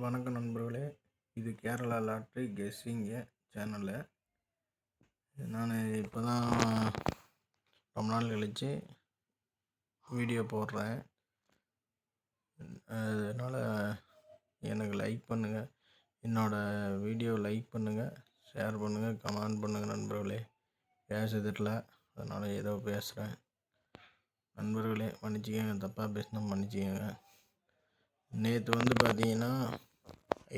வணக்கம் நண்பர்களே. இது கேரளா லாட்ரி கெஸ்ஸிங்கு சேனலு. நான் இப்போ தான் ரொம்ப நாள் கழித்து வீடியோ போடுறேன். அதனால் எனக்கு லைக் பண்ணுங்கள், என்னோடய வீடியோ லைக் பண்ணுங்கள், ஷேர் பண்ணுங்கள், கமெண்ட் பண்ணுங்கள் நண்பர்களே. பேசுறதில்ல, அதனால் ஏதோ பேசுகிறேன். நண்பர்களே மன்னிச்சிக்கங்க, தப்பாக பேசினா மன்னிச்சிக்கங்க. நேற்று பார்த்தீங்கன்னா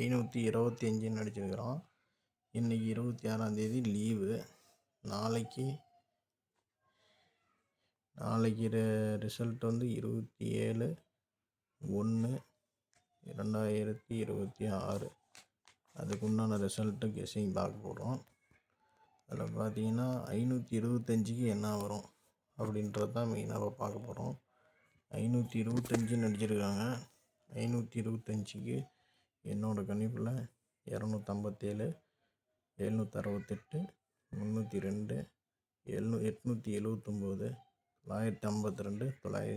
525 அடிச்சிருக்கிறோம். இன்றைக்கி 26ஆந்தேதி லீவு. நாளைக்கு ரிசல்ட் 27/1/2026. அதுக்கு உண்டான ரிசல்ட்டு கெஸ்ஸிங் பார்க்க போகிறோம். அதில் பார்த்தீங்கன்னா 525க்கு என்ன வரும் அப்படின்றது தான் மெயினாக பார்க்க போகிறோம். 525 அடிச்சிருக்காங்க. 525க்கு என்னோடய கணிப்பில் 257, 768, 302, 879, 952,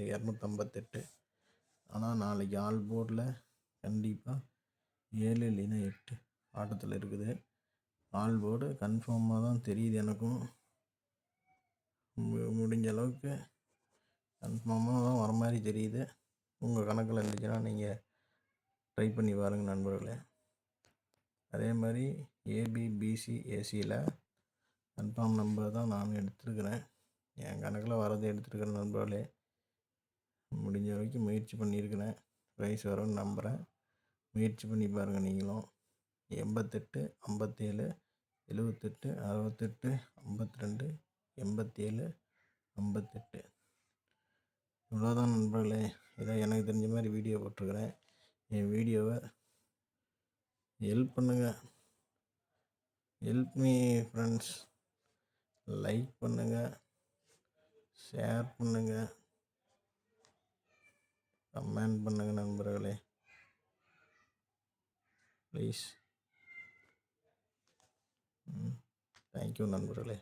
258. ஆனால் நாளைக்கு ஆல் போர்டில் கண்டிப்பாக 7 இல்லைன்னா 8 ஆட்டத்தில் இருக்குது. ஆல் போர்டு கன்ஃபார்மாக தான் தெரியுது எனக்கும். முடிஞ்ச அளவுக்கு கன்ஃபார்மாக தான் வர மாதிரி தெரியுது. உங்கள் கணக்கில் இருந்துச்சுன்னா நீங்கள் ட்ரை பண்ணி பாருங்கள் நண்பர்களே. அதே மாதிரி ஏபிபிசி ஏசியில் கன்ஃபார்ம் நம்பர் தான் நான் எடுத்துருக்கிறேன். என் கணக்கில் வரதை எடுத்துருக்கிறேன் நண்பர்களே. முடிஞ்ச வரைக்கும் முயற்சி பண்ணியிருக்கிறேன். ப்ரைஸ் வரும்னு நம்புகிறேன். முயற்சி பண்ணி பாருங்கள் நீங்களும். 88, 57, 78, 68, 52, 87, 58. இவ்வளோதான் நண்பர்களே. இதை எனக்கு தெரிஞ்ச மாதிரி வீடியோ போட்டிருக்கிறேன். என் வீடியோவை ஹெல்ப் பண்ணுங்கள். Help me friends. லைக் பண்ணுங்கள், ஷேர் பண்ணுங்கள், கமெண்ட் பண்ணுங்கள் நண்பர்களே. ப்ளீஸ். தேங்க்யூ நண்பர்களே.